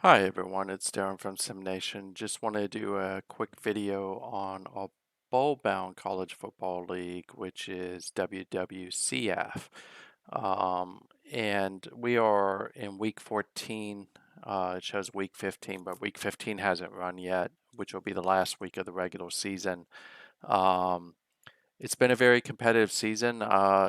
Hi everyone, it's Darren from SimNation. Just wanted to do a quick video on a bowl-bound college football league, which is WWCF. And we are in week 14. It shows week 15, but week 15 hasn't run yet, which will be the last week of the regular season. Um, it's been a very competitive season.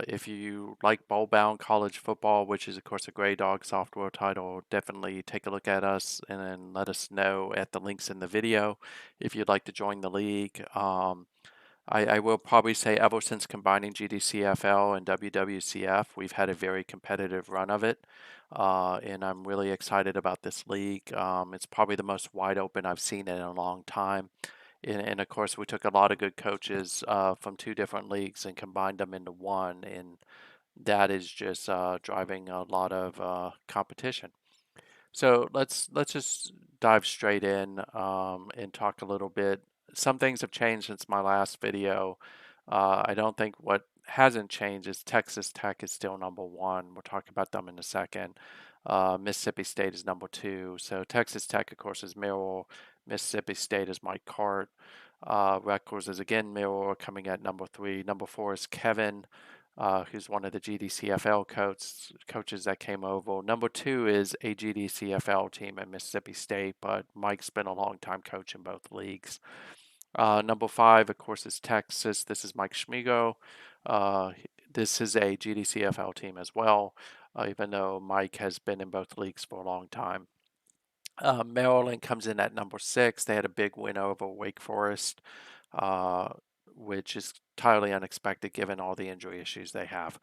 If you like bowl-bound college football, which is of course a Gray Dog software title, definitely take a look at us and then let us know at the links in the video if you'd like to join the league. I will probably say ever since combining GDCFL and WWCF, we've had a very competitive run of it, and I'm really excited about this league. It's probably the most wide open I've seen it in a long time. And of course, we took a lot of good coaches from two different leagues and combined them into one, and that is just driving a lot of competition. So let's just dive straight in and talk a little bit. Some things have changed since my last video. I don't think what hasn't changed is Texas Tech is still number one. We'll talk about them in a second. Mississippi State is number two. So Texas Tech, of course, is Merrill. Mississippi State is Mike Cart. Rutgers is again Merrill coming at number three. Number four is Kevin, who's one of the GDCFL coaches that came over. Number two is a GDCFL team at Mississippi State, but Mike's been a long time coach in both leagues. Number five, of course, is Texas. This is Mike Schmigo. Uh, this is a GDCFL team as well, even though Mike has been in both leagues for a long time. Maryland comes in at number six. They had a big win over Wake Forest, uh, which is entirely unexpected given all the injury issues they have.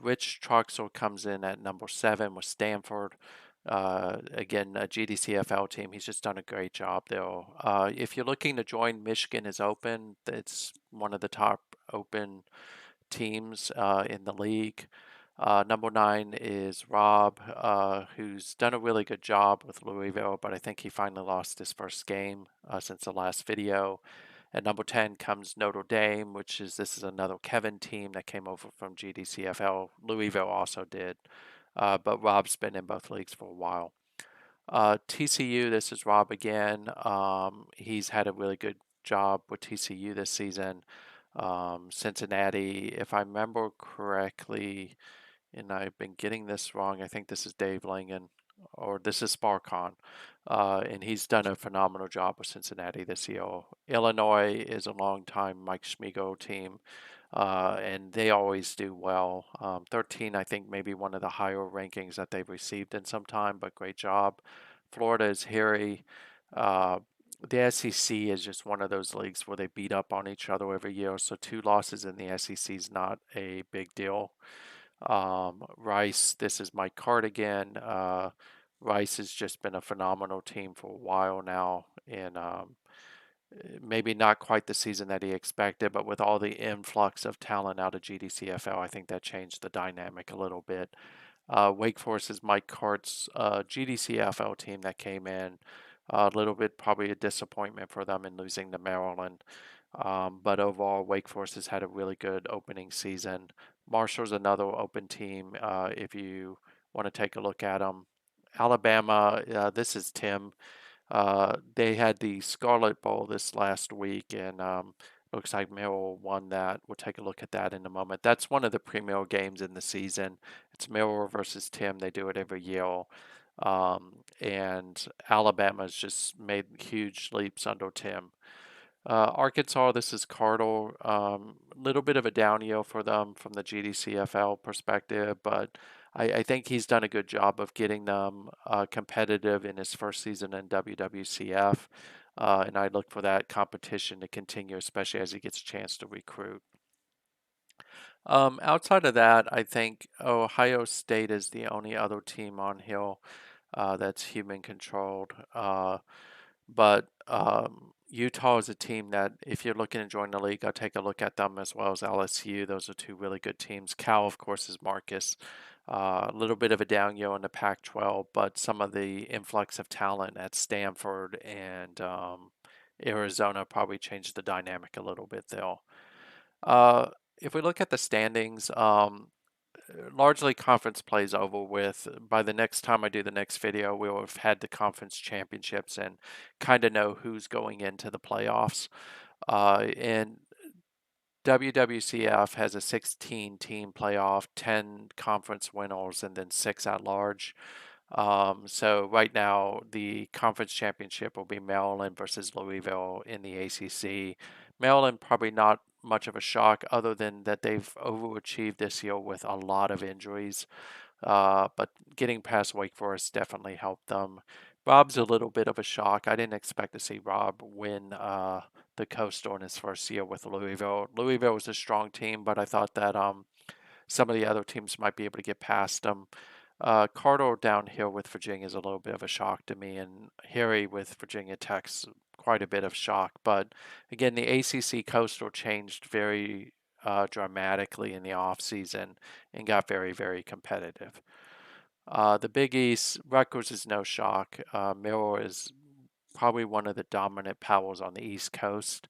Rich Troxel comes in at number seven with Stanford. Again, a GDCFL team. He's just done a great job there. If you're looking to join, Michigan is open. It's one of the top open teams in the league. Number nine is Rob, who's done a really good job with Louisville, but I think he finally lost his first game since the last video. At number 10 comes Notre Dame, this is another Kevin team that came over from GDCFL. Louisville also did, but Rob's been in both leagues for a while. TCU, this is Rob again. He's had a really good job with TCU this season. Cincinnati, if I remember correctly, and I've been getting this wrong, I think this is Dave Langen, or this is Sparkon, and he's done a phenomenal job with Cincinnati this year. Illinois is a long-time Mike Schmigo team, and they always do well. 13, I think, maybe one of the higher rankings that they've received in some time, but great job. Florida is hairy. Uh, the SEC is just one of those leagues where they beat up on each other every year, so two losses in the SEC is not a big deal. Rice, this is Mike Cardigan. Rice has just been a phenomenal team for a while now, and maybe not quite the season that he expected, but with all the influx of talent out of GDCFL, I think that changed the dynamic a little bit. Wake Forest is Mike Cart's GDCFL team that came in. A little bit probably a disappointment for them in losing to Maryland. But overall, Wake Forest has had a really good opening season. Marshall's another open team if you want to take a look at them. Alabama, this is Tim. They had the Scarlet Bowl this last week, and looks like Merrill won that. We'll take a look at that in a moment. That's one of the premier games in the season. It's Merrill versus Tim. They do it every year. And Alabama's just made huge leaps under Tim. Arkansas, this is Cardle. Little bit of a down year for them from the GDCFL perspective, but I think he's done a good job of getting them competitive in his first season in WWCF. And I look for that competition to continue, especially as he gets a chance to recruit. Outside of that, I think Ohio State is the only other team on here that's human controlled. But Utah is a team that, if you're looking to join the league, I'll take a look at them as well as LSU. Those are two really good teams. Cal, of course, is Marcus. A little bit of a down year in the Pac-12, but some of the influx of talent at Stanford and Arizona probably changed the dynamic a little bit there. Uh, if we look at the standings, largely conference plays over with. By the next time I do the next video, we'll have had the conference championships and kind of know who's going into the playoffs. And WWCF has a 16 team playoff, 10 conference winners, and then 6 at large. So right now, the conference championship will be Maryland versus Louisville in the ACC. Maryland probably not much of a shock, other than that they've overachieved this year with a lot of injuries. But getting past Wake Forest definitely helped them. Rob's a little bit of a shock. I didn't expect to see Rob win the Coastal in his first year with Louisville. Louisville was a strong team, but I thought that some of the other teams might be able to get past them. Carter down here with Virginia is a little bit of a shock to me, and Harry with Virginia Tech's quite a bit of shock. But again, the ACC Coastal changed very dramatically in the offseason and got very, very competitive. The Big East, Rutgers is no shock. Miller is probably one of the dominant powers on the East Coast,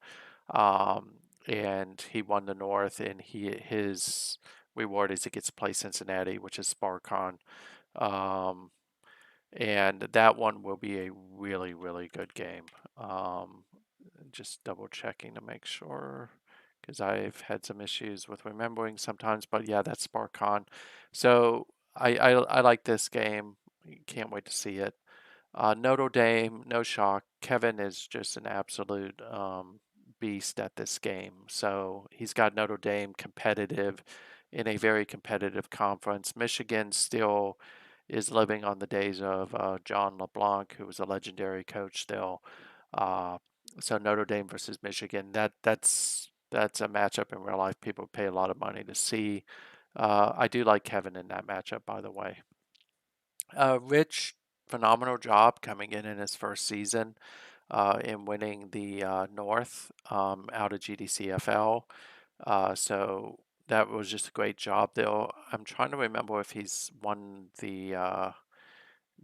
and he won the North, and his reward is he gets to play Cincinnati, which is SparkCon. Um, and that one will be a really, really good game. Just double checking to make sure, because I've had some issues with remembering sometimes. But yeah, that's SparkCon. So I like this game. Can't wait to see it. Notre Dame, no shock. Kevin is just an absolute beast at this game. So he's got Notre Dame competitive in a very competitive conference. Michigan still is living on the days of John LeBlanc, who was a legendary coach still. Uh, so Notre Dame versus Michigan, that's a matchup in real life people pay a lot of money to see. I do like Kevin in that matchup, by the way. Rich, phenomenal job coming in his first season in winning the North out of GDCFL. So that was just a great job there. I'm trying to remember if he's won the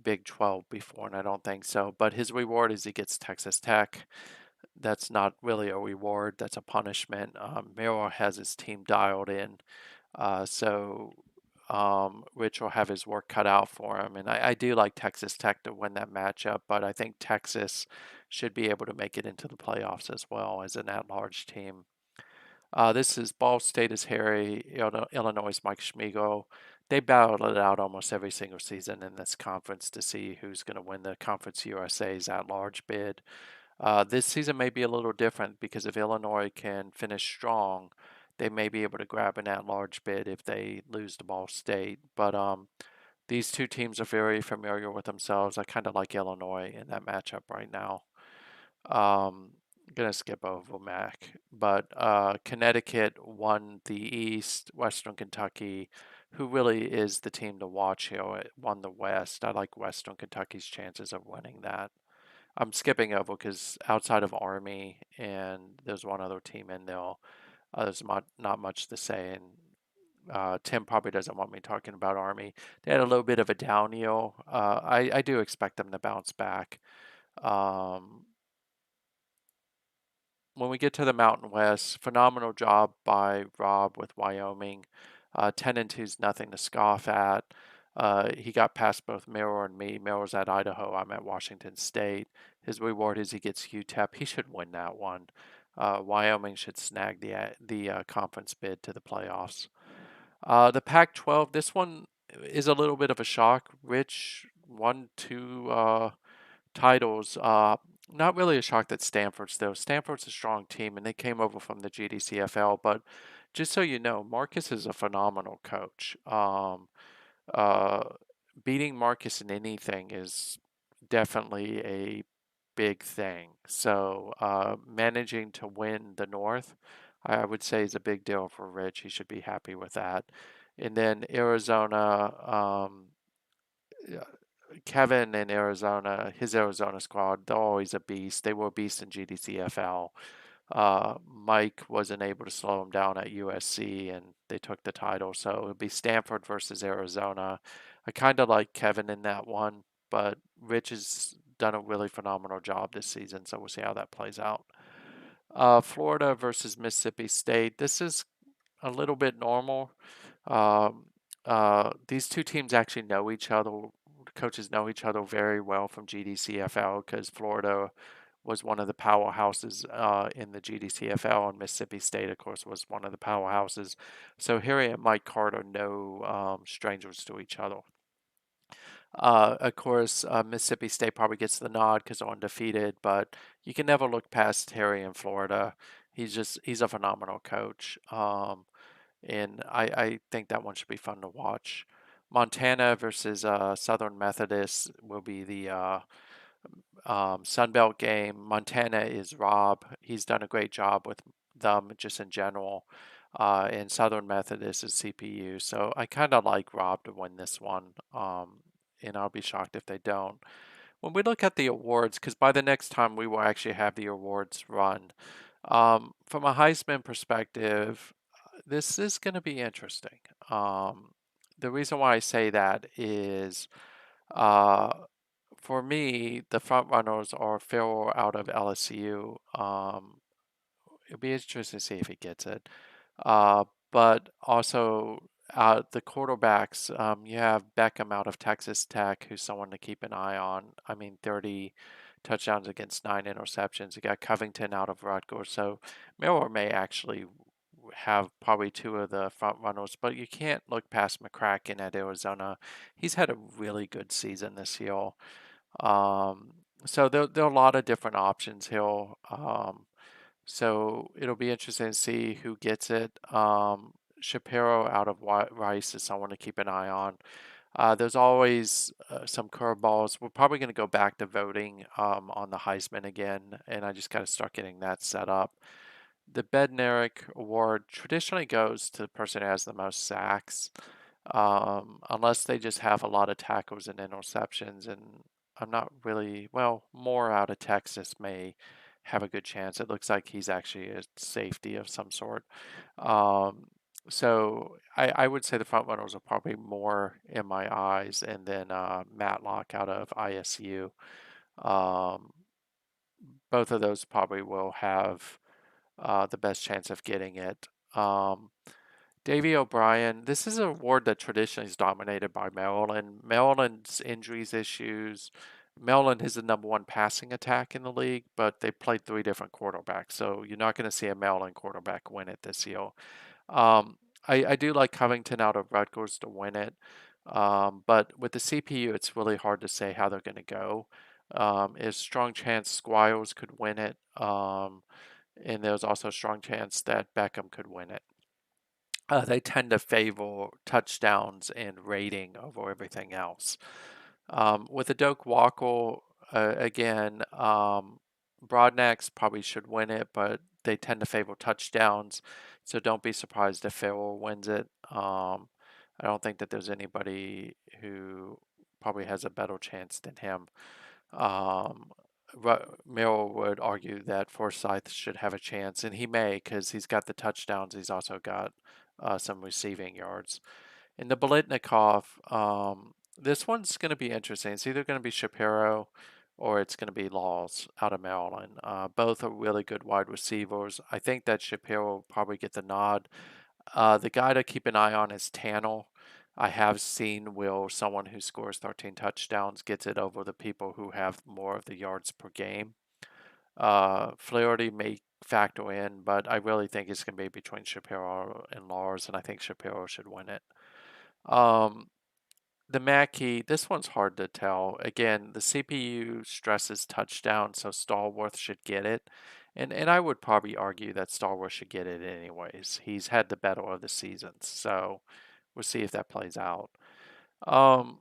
Big 12 before, and I don't think so. But his reward is he gets Texas Tech. That's not really a reward, that's a punishment. Miro has his team dialed in. Rich will have his work cut out for him. And I do like Texas Tech to win that matchup, but I think Texas should be able to make it into the playoffs as well as an at-large team. This is Ball State is Harry, Illinois' Mike Schmiegel. They battled it out almost every single season in this conference to see who's going to win the Conference USA's at-large bid. This season may be a little different because if Illinois can finish strong, they may be able to grab an at-large bid if they lose to Ball State. But these two teams are very familiar with themselves. I kind of like Illinois in that matchup right now. Gonna skip over Mac, but Connecticut won the East. Western Kentucky, who really is the team to watch here, won the West. I like Western Kentucky's chances of winning that. I'm skipping over because outside of Army and there's one other team in there, there's not much to say. And Tim probably doesn't want me talking about Army. They had a little bit of a down year. I do expect them to bounce back. Um, when we get to the Mountain West, phenomenal job by Rob with Wyoming. 10-2 is nothing to scoff at. He got past both Miller and me. Miller's at Idaho. I'm at Washington State. His reward is he gets UTEP. He should win that one. Wyoming should snag the conference bid to the playoffs. The Pac-12. This one is a little bit of a shock. Rich won two titles. Not really a shock that Stanford's though. Stanford's a strong team and they came over from the GDCFL. But just so you know, Marcus is a phenomenal coach. Uh, Beating Marcus in anything is definitely a big thing. So managing to win the North, I would say is a big deal for Rich. He should be happy with that. And then Arizona, yeah, Kevin in Arizona, his Arizona squad, they're always a beast. They were a beast in GDCFL. Mike wasn't able to slow him down at USC, and they took the title. So it'll be Stanford versus Arizona. I kind of like Kevin in that one, but Rich has done a really phenomenal job this season, so we'll see how that plays out. Florida versus Mississippi State. This is a little bit normal. Um, these two teams actually know each other. Coaches know each other very well from GDCFL because Florida was one of the powerhouses in the GDCFL, and Mississippi State, of course, was one of the powerhouses. So Harry and Mike Carter know strangers to each other. Of course, Mississippi State probably gets the nod because they're undefeated, but you can never look past Harry in Florida. He's a phenomenal coach. And I think that one should be fun to watch. Montana versus Southern Methodist will be the Sunbelt game. Montana is Rob. He's done a great job with them just in general. And Southern Methodist is CPU. So I kind of like Rob to win this one. And I'll be shocked if they don't. When we look at the awards, because by the next time we will actually have the awards run, from a Heisman perspective, this is going to be interesting. The reason why I say that is uh, for me, the front runners are Farrell out of LSU. It'll be interesting to see if he gets it. Uh, but also the quarterbacks, you have Beckham out of Texas Tech, who's someone to keep an eye on. I mean, 30 touchdowns against 9 interceptions. You got Covington out of Rutgers. So Miller may actually have probably two of the front runners, but you can't look past McCracken at Arizona. He's had a really good season this year. Um, so there are a lot of different options here. So it'll be interesting to see who gets it. Shapiro out of Rice is someone to keep an eye on. There's always some curveballs. We're probably going to go back to voting on the Heisman again, and I just got to start getting that set up. The Bednarik Award traditionally goes to the person who has the most sacks, unless they just have a lot of tackles and interceptions. And I'm not really, well, more out of Texas may have a good chance. It looks like he's actually a safety of some sort. Um, so I would say the front runners are probably more in my eyes, and then Matlock out of ISU. Um, both of those probably will have the best chance of getting it. Davy O'Brien, this is an award that traditionally is dominated by Maryland. Maryland's injuries issues. Maryland is the number one passing attack in the league, but they played three different quarterbacks, so you're not going to see a Maryland quarterback win it this year. Um, I do like Covington out of Rutgers to win it, but with the CPU, it's really hard to say how they're going to go. There's a strong chance Squires could win it, and there's also a strong chance that Beckham could win it. They tend to favor touchdowns and rating over everything else. With the Doak Walker, again, Broadnax probably should win it, but they tend to favor touchdowns, so don't be surprised if Farrell wins it. I don't think that there's anybody who probably has a better chance than him. Um, Merrill would argue that Forsyth should have a chance, and he may because he's got the touchdowns. He's also got some receiving yards. In the Bolitnikov, this one's going to be interesting. It's either going to be Shapiro or it's going to be Laws out of Maryland. Both are really good wide receivers. I think that Shapiro will probably get the nod. The guy to keep an eye on is Tannell. I have seen will someone who scores 13 touchdowns gets it over the people who have more of the yards per game. Flaherty may factor in, but I really think it's going to be between Shapiro and Lars, and I think Shapiro should win it. Um, the Mackey, this one's hard to tell. Again, the CPU stresses touchdown, so Stallworth should get it. And I would probably argue that Stallworth should get it anyways. He's had the better of the seasons, so we'll see if that plays out. Um,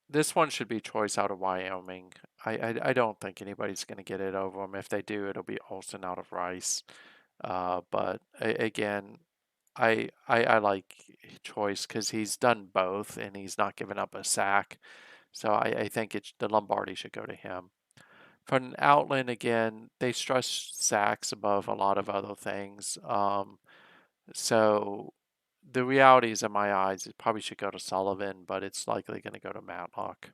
this one should be choice out of Wyoming. I don't think anybody's going to get it over him. If they do, it'll be Olson out of Rice. But again, I like Choice because he's done both and he's not given up a sack. So I think the Lombardi should go to him. For an Outland, again, they stress sacks above a lot of other things. So the reality is, in my eyes, it probably should go to Sullivan, but it's likely going to go to Matlock.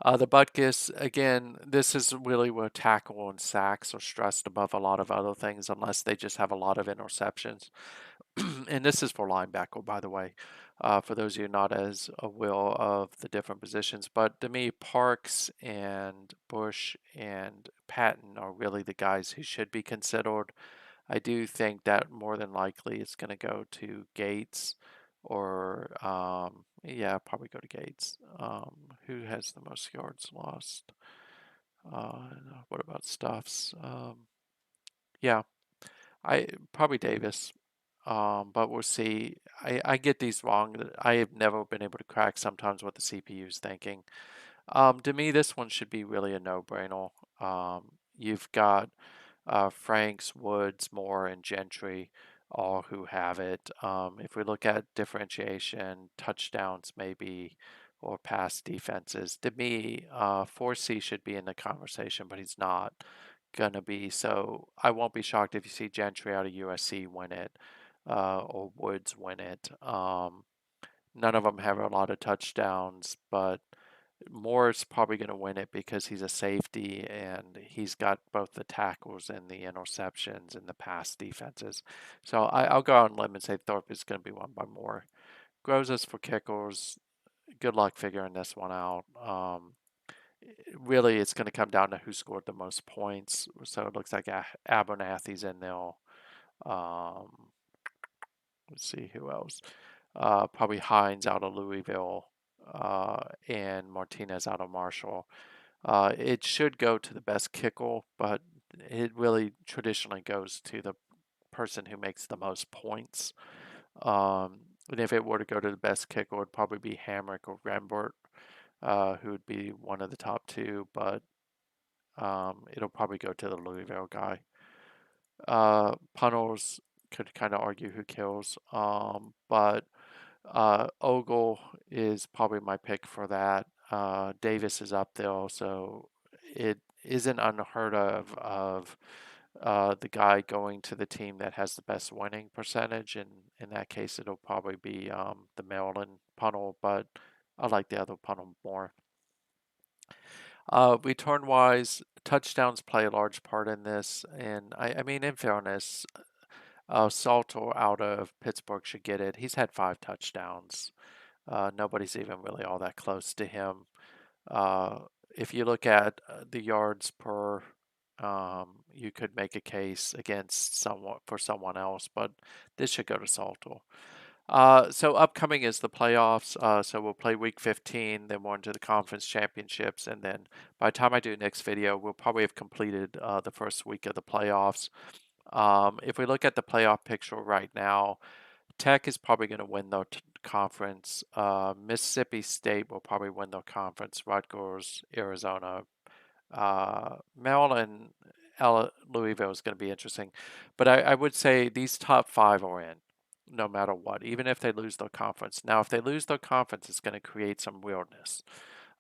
The Butkus, again, this is really where tackle and sacks are stressed above a lot of other things, unless they just have a lot of interceptions. And this is for linebacker, by the way, for those of you not as aware of the different positions. But to me, Parks and Bush and Patton are really the guys who should be considered. I do think that more than likely it's going to go to Gates or, yeah, probably go to Gates. Who has the most yards lost? What about Stuffs? Yeah, I probably Davis. But we'll see. I get these wrong. I have never been able to crack sometimes what the CPU is thinking. To me, this one should be really a no-brainer. You've got Franks, Woods, Moore, and Gentry, all who have it. If we look at differentiation, touchdowns maybe, or pass defenses, to me, 4C should be in the conversation, but he's not gonna be. So I won't be shocked if you see Gentry out of USC win it, or Woods win it. None of them have a lot of touchdowns, but Moore's probably going to win it because he's a safety and he's got both the tackles and the interceptions and the pass defenses. So I'll go out on a limb and say Thorpe is going to be won by Moore. Grosas for kickers. Good luck figuring this one out. Really, it's going to come down to who scored the most points. So it looks like Abernathy's in there. Um, let's see who else. Probably Hines out of Louisville, and Martinez out of Marshall. It should go to the best kicker, but it really traditionally goes to the person who makes the most points. And if it were to go to the best kicker, it would probably be Hamrick or Rembert, who would be one of the top two, but it'll probably go to the Louisville guy. Punters could kind of argue who kills, but Ogle is probably my pick for that. Davis is up there, so it isn't unheard of the guy going to the team that has the best winning percentage, and in that case, it'll probably be the Maryland punter, but I like the other punter more. Return wise, touchdowns play a large part in this, and I mean, in fairness, Salter out of Pittsburgh should get it. He's had 5 touchdowns. Nobody's even really all that close to him. Uh, if you look at the yards per, you could make a case against someone for someone else, but this should go to Salter. So upcoming is the playoffs. So we'll play week 15, then we're into the conference championships, and then by the time I do next video, we'll probably have completed the first week of the playoffs. If we look at the playoff picture right now, Tech is probably going to win their conference. Mississippi State will probably win their conference. Rutgers, Arizona, Maryland, Louisville is going to be interesting. But I would say these top 5 are in, no matter what, even if they lose their conference. Now, if they lose their conference, it's going to create some weirdness.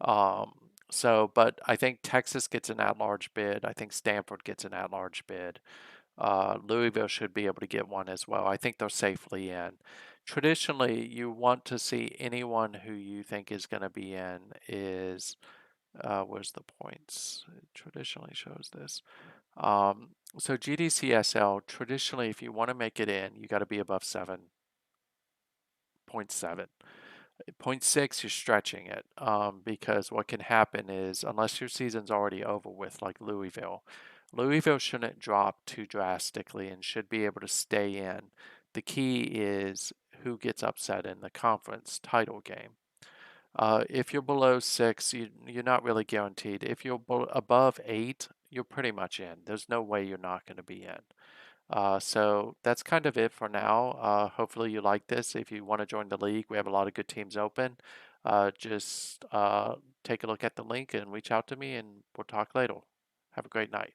Um, but I think Texas gets an at-large bid. I think Stanford gets an at-large bid. Louisville should be able to get one as well. I think they're safely in. Traditionally, you want to see anyone who you think is going to be in is, where's the points? It traditionally shows this. So GDCSL, traditionally, if you want to make it in, you got to be above 7.7. 0.6, you're stretching it, because what can happen is, unless your season's already over with, like Louisville shouldn't drop too drastically and should be able to stay in. The key is who gets upset in the conference title game. If you're below 6, you're not really guaranteed. If you're above 8, you're pretty much in. There's no way you're not going to be in. So that's kind of it for now. Hopefully you like this. If you want to join the league, we have a lot of good teams open. Just take a look at the link and reach out to me, and we'll talk later. Have a great night.